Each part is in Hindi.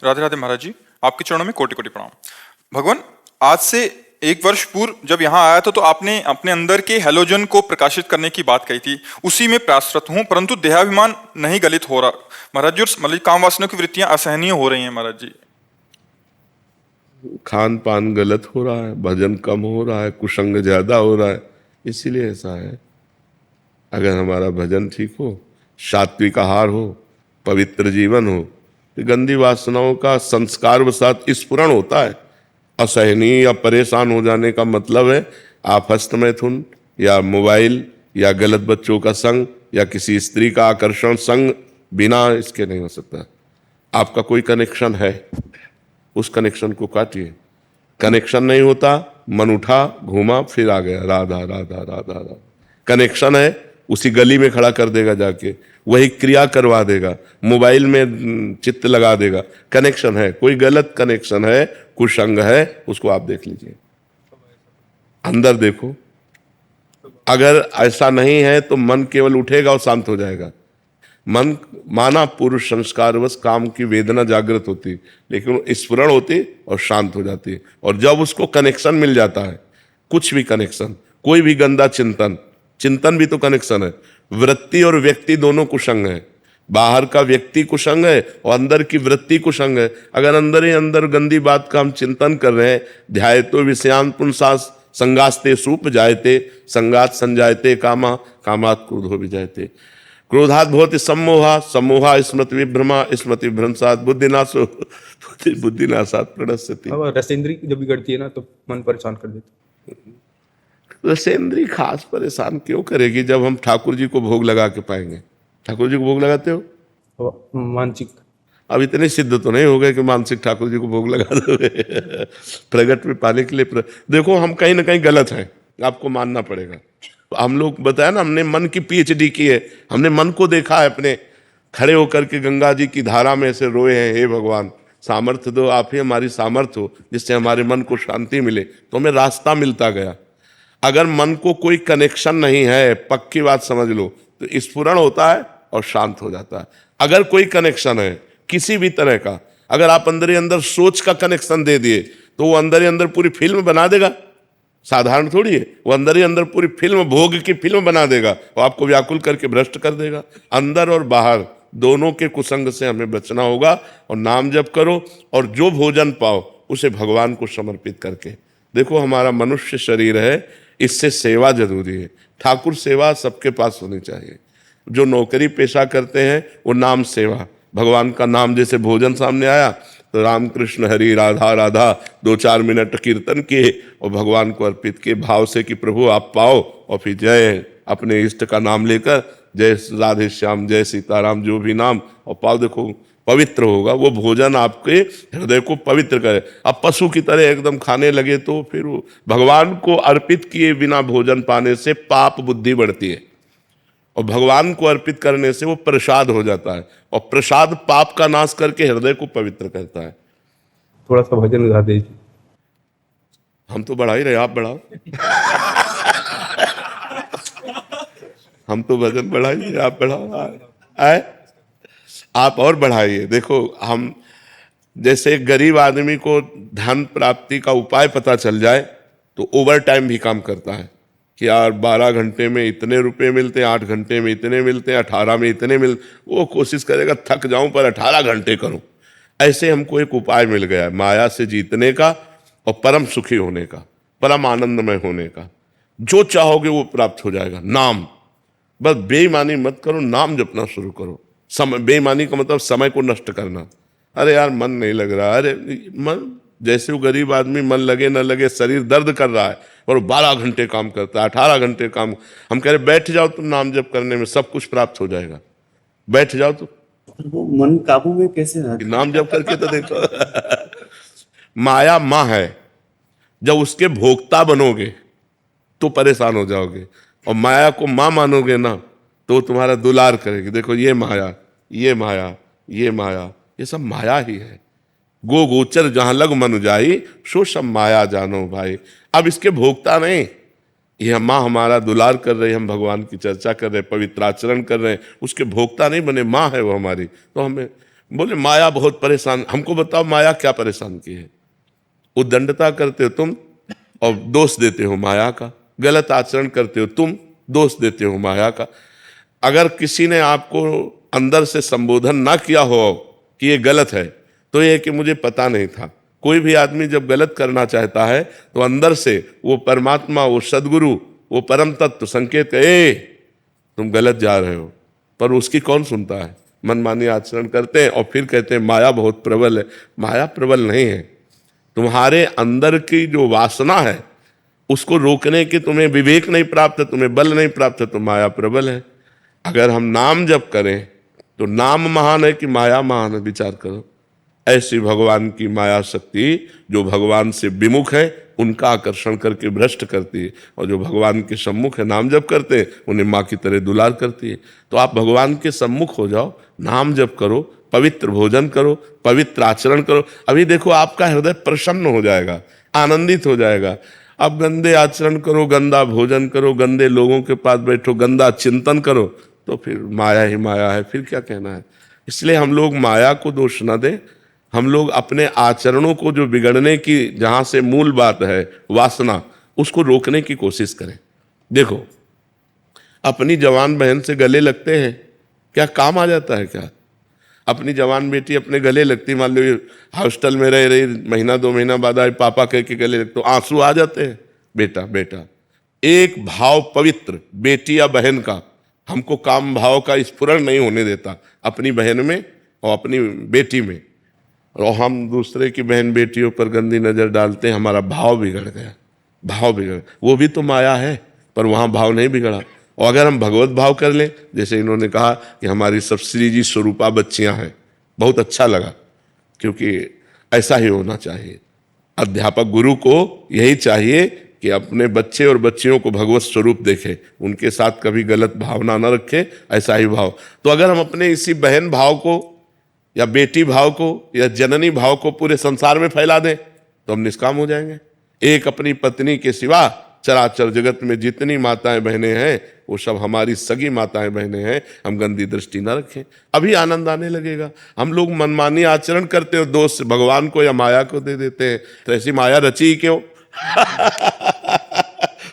राधे राधे महाराज जी, आपके चरणों में कोटि कोटि प्रणाम। भगवान, आज से 1 वर्ष पूर्व जब यहाँ आया था तो आपने अपने अंदर के हैलोजन को प्रकाशित करने की बात कही थी। उसी में प्रयासरत हूँ, परंतु देहाभिमान नहीं गलित हो रहा महाराज जी, और मतलब काम वासना की वृत्तियां असहनीय हो रही हैं महाराज जी। खान पान गलत हो रहा है, भजन कम हो रहा है, कुसंग ज्यादा हो रहा है, इसीलिए ऐसा है। अगर हमारा भजन ठीक हो, सात्विक आहार हो, पवित्र जीवन हो, तो गंदी वासनाओं का संस्कार वसात स्फुरण होता है। असहनीय या परेशान हो जाने का मतलब है आप हस्तमैथुन या मोबाइल या गलत बच्चों का संग या किसी स्त्री का आकर्षण संग बिना इसके नहीं हो सकता। आपका कोई कनेक्शन है, उस कनेक्शन को काटिए। कनेक्शन नहीं होता, मन उठा, घूमा, फिर आ गया राधा राधा राधा राधा। कनेक्शन है, उसी गली में खड़ा कर देगा जाके, वही क्रिया करवा देगा, मोबाइल में चित्त लगा देगा। कनेक्शन है, कोई गलत कनेक्शन है, कुसंग है, उसको आप देख लीजिए, अंदर देखो। अगर ऐसा नहीं है तो मन केवल उठेगा और शांत हो जाएगा। मन माना पुरुष संस्कारवश काम की वेदना जागृत होती, लेकिन स्फुरण होती और शांत हो जाती। और जब उसको कनेक्शन मिल जाता है, कुछ भी कनेक्शन, कोई भी गंदा चिंतन, चिंतन भी तो कनेक्शन है। वृत्ति और व्यक्ति दोनों कुसंग है। बाहर का व्यक्ति कुसंग है और अंदर की वृत्ति कुसंग है। अगर अंदर ही अंदर गंदी बात का हम चिंतन कर रहे हैं, ध्यायतो विषयान पुंसास संगास्ते सूप जायते संगात संजायते कामा कामात क्रोधो विजायते। क्रोधात भवति सम्मोहा सम्मोहा स्मृति विभ्रमा स्मृति विभ्रंशात बुद्धिनाशो बुद्धिनाशात प्रणश्यति। अब रसेंद्री जब बिगड़ती है ना तो मन परेशान कर देती है। रसेंद्री खास परेशान क्यों करेगी जब हम ठाकुर जी को भोग लगा के पाएंगे। ठाकुर जी को भोग लगाते हो? अब मानसिक अब इतने सिद्ध तो नहीं हो गए कि मानसिक ठाकुर जी को भोग लगा दोगे। प्रगट में पाने के लिए देखो, हम कहीं ना कहीं गलत हैं, आपको मानना पड़ेगा। हम लोग बताया ना, हमने मन की पीएचडी की है, हमने मन को देखा है, अपने खड़े होकर के गंगा जी की धारा में ऐसे रोए हैं, हे भगवान सामर्थ्य दो, आप ही हमारी सामर्थ्य हो, जिससे हमारे मन को शांति मिले। तो हमें रास्ता मिलता गया। अगर मन को कोई कनेक्शन नहीं है, पक्की बात समझ लो, तो स्फुरण होता है और शांत हो जाता है। अगर कोई कनेक्शन है किसी भी तरह का, अगर आप अंदर ही अंदर सोच का कनेक्शन दे दिए तो वो अंदर ही अंदर पूरी फिल्म बना देगा। साधारण थोड़ी है, वो अंदर ही अंदर पूरी फिल्म, भोग की फिल्म बना देगा और आपको व्याकुल करके भ्रष्ट कर देगा। अंदर और बाहर दोनों के कुसंग से हमें बचना होगा। और नाम जप करो और जो भोजन पाओ उसे भगवान को समर्पित करके देखो। हमारा मनुष्य शरीर है, इससे सेवा जरूरी है। ठाकुर सेवा सबके पास होनी चाहिए। जो नौकरी पेशा करते हैं वो नाम सेवा, भगवान का नाम, जैसे भोजन सामने आया तो राम कृष्ण हरि राधा राधा 2-4 मिनट कीर्तन किए और भगवान को अर्पित किए भाव से कि प्रभु आप पाओ, और फिर जय अपने इष्ट का नाम लेकर जय राधे श्याम जय सीताराम जो भी नाम, और पाओ। देखो पवित्र होगा वो भोजन, आपके हृदय को पवित्र करे। अब पशु की तरह एकदम खाने लगे तो फिर वो भगवान को अर्पित किए बिना भोजन पाने से पाप बुद्धि बढ़ती है, और भगवान को अर्पित करने से वो प्रसाद हो जाता है, और प्रसाद पाप का नाश करके हृदय को पवित्र करता है। थोड़ा सा भजन गा दीजिए। हम तो बढ़ा ही रहे, आप बढ़ाओ। हम तो भजन बढ़ाइए, आप बढ़ाओ। आए आप और बढ़ाइए। देखो, हम जैसे एक गरीब आदमी को धन प्राप्ति का उपाय पता चल जाए तो ओवर टाइम भी काम करता है कि यार 12 घंटे में इतने रुपए मिलते हैं, 8 घंटे में इतने मिलते हैं, 18 में इतने वो कोशिश करेगा थक जाऊं पर 18 घंटे करूं। ऐसे हमको एक उपाय मिल गया माया से जीतने का और परम सुखी होने का, परम आनंदमय होने का। जो चाहोगे वो प्राप्त हो जाएगा। नाम, बस बेईमानी मत करो, नाम जपना शुरू करो। समय, बेईमानी का मतलब समय को नष्ट करना। अरे यार मन नहीं लग रहा, अरे मन, जैसे वो गरीब आदमी मन लगे न लगे, शरीर दर्द कर रहा है और 12 घंटे काम करता है, 18 घंटे काम। हम कह रहे बैठ जाओ तुम नाम जप करने में, सब कुछ प्राप्त हो जाएगा। बैठ जाओ तो वो मन काबू में कैसे रहा? नाम जप करके तो देखो। माया माँ है, जब उसके भोक्ता बनोगे तो परेशान हो जाओगे, और माया को माँ मानोगे ना तो तुम्हारा दुलार करेगी। देखो ये माया, ये माया, ये माया, ये सब माया ही है। गो गोचर जहां लग मन जाई सो सब माया जानो भाई। अब इसके भोक्ता नहीं, ये माँ हमारा दुलार कर रहे, हम भगवान की चर्चा कर रहे, पवित्र आचरण कर रहे हैं, उसके भोक्ता नहीं बने, माँ है वो हमारी। तो हमें बोले माया बहुत परेशान, हमको बताओ माया क्या परेशान की है? उद्दंडता करते हो तुम और दोष देते हो माया का, गलत आचरण करते हो तुम, दोष देते हो माया का। अगर किसी ने आपको अंदर से संबोधन ना किया हो कि ये गलत है, तो ये कि मुझे पता नहीं था। कोई भी आदमी जब गलत करना चाहता है तो अंदर से वो परमात्मा, वो सदगुरु, वो परम तत्व संकेत ए तुम गलत जा रहे हो, पर उसकी कौन सुनता है? मनमानी आचरण करते हैं और फिर कहते हैं माया बहुत प्रबल है। माया प्रबल नहीं है, तुम्हारे अंदर की जो वासना है उसको रोकने की तुम्हें विवेक नहीं प्राप्त है, तुम्हें बल नहीं प्राप्त है, तो माया प्रबल है। अगर हम नाम जप करें तो नाम महान है कि माया महान है? विचार करो। ऐसी भगवान की माया शक्ति जो भगवान से विमुख है उनका आकर्षण करके भ्रष्ट करती है, और जो भगवान के सम्मुख है नाम जप करते हैं उन्हें माँ की तरह दुलार करती है। तो आप भगवान के सम्मुख हो जाओ, नाम जप करो, पवित्र भोजन करो, पवित्र आचरण करो। अभी देखो आपका हृदय प्रसन्न हो जाएगा, आनंदित हो जाएगा। अब गंदे आचरण करो, गंदा भोजन करो, गंदे लोगों के पास बैठो, गंदा चिंतन करो, तो फिर माया ही माया है, फिर क्या कहना है। इसलिए हम लोग माया को दोष न दें, हम लोग अपने आचरणों को जो बिगड़ने की जहां से मूल बात है वासना, उसको रोकने की कोशिश करें। देखो अपनी जवान बहन से गले लगते हैं, क्या काम आ जाता है क्या? अपनी जवान बेटी अपने गले लगती, मान लो हॉस्टल में रह रही, महीना 2 महीना बाद आए पापा कह के गले लगते, तो आंसू आ जाते हैं। बेटा बेटा, एक भाव पवित्र बेटी या बहन का हमको काम भाव का स्फुरण नहीं होने देता अपनी बहन में और अपनी बेटी में, और हम दूसरे की बहन बेटियों पर गंदी नजर डालते हैं, हमारा भाव बिगड़ गया। भाव बिगड़, वो भी तो माया है, पर वहां भाव नहीं बिगड़ा। और अगर हम भगवत भाव कर लें, जैसे इन्होंने कहा कि हमारी सब श्री जी स्वरूपा बच्चियां हैं, बहुत अच्छा लगा, क्योंकि ऐसा ही होना चाहिए। अध्यापक गुरु को यही चाहिए कि अपने बच्चे और बच्चियों को भगवत स्वरूप देखे, उनके साथ कभी गलत भावना न रखे, ऐसा ही भाव। तो अगर हम अपने इसी बहन भाव को या बेटी भाव को या जननी भाव को पूरे संसार में फैला दें तो हम निष्काम हो जाएंगे। एक अपनी पत्नी के सिवा चराचर जगत में जितनी माताएं बहनें हैं वो सब हमारी सगी माताएं बहनें हैं, हम गंदी दृष्टि न रखें, अभी आनंद आने लगेगा। हम लोग मनमानी आचरण करते हो, दोष भगवान को या माया को दे देते हैं, तो ऐसी माया रची ही क्यों?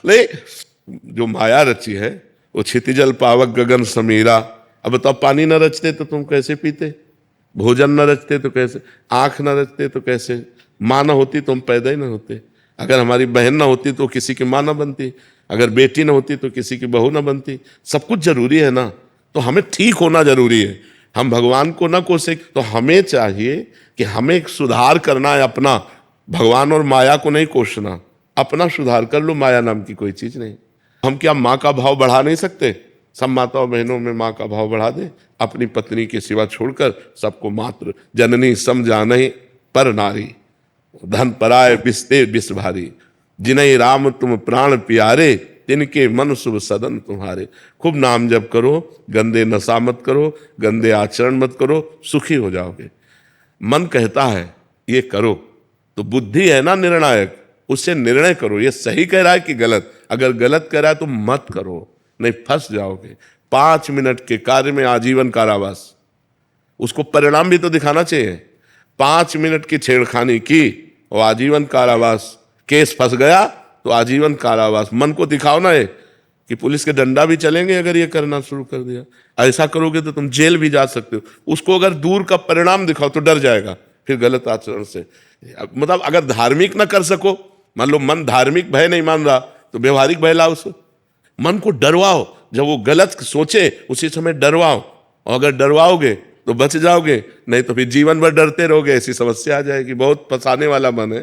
नहीं, जो माया रची है वो क्षितिजल पावक गगन समीरा। अब बताओ, पानी न रचते तो तुम कैसे पीते? भोजन न रचते तो कैसे? आंख न रचते तो कैसे? माँ न होती तो हम पैदा ही न होते। अगर हमारी बहन न होती तो किसी की माँ न बनती, अगर बेटी न होती तो किसी की बहू न बनती। सब कुछ जरूरी है ना, तो हमें ठीक होना जरूरी है। हम भगवान को न कोसे, तो हमें चाहिए कि हमें सुधार करना है अपना, भगवान और माया को नहीं कोसना। अपना सुधार कर लो, माया नाम की कोई चीज नहीं। हम क्या माँ का भाव बढ़ा नहीं सकते? सब माताओं बहनों में माँ का भाव बढ़ा दे, अपनी पत्नी के सिवा छोड़कर सबको मात्र जननी समझानहि पर नारी, धन पराय बिस्ते बिस भारी, जिन्हें राम तुम प्राण प्यारे, तिनके मन शुभ सदन तुम्हारे। खूब नाम जप करो, गंदे नशा मत करो, गंदे आचरण मत करो, सुखी हो जाओगे। मन कहता है ये करो, तो बुद्धि है ना निर्णायक, उससे निर्णय करो, ये सही कह रहा है कि गलत। अगर गलत कह रहा है तो मत करो, नहीं फंस जाओगे। 5 मिनट के कार्य में आजीवन कारावास, उसको परिणाम भी तो दिखाना चाहिए। 5 मिनट की छेड़खानी की और आजीवन कारावास, केस फंस गया तो आजीवन कारावास। मन को दिखाओ ना ये कि पुलिस के डंडा भी चलेंगे अगर ये करना शुरू कर दिया। ऐसा करोगे तो तुम जेल भी जा सकते हो। उसको अगर दूर का परिणाम दिखाओ तो डर जाएगा फिर गलत आचरण से। मतलब अगर धार्मिक ना कर सको, मान लो मन धार्मिक भय नहीं मान रहा, तो व्यवहारिक भय लाओ उसे। मन को डरवाओ, जब वो गलत सोचे उसी समय डरवाओ, और अगर डरवाओगे तो बच जाओगे, नहीं तो फिर जीवन भर डरते रहोगे, ऐसी समस्या आ जाएगी। बहुत फंसाने वाला मन है।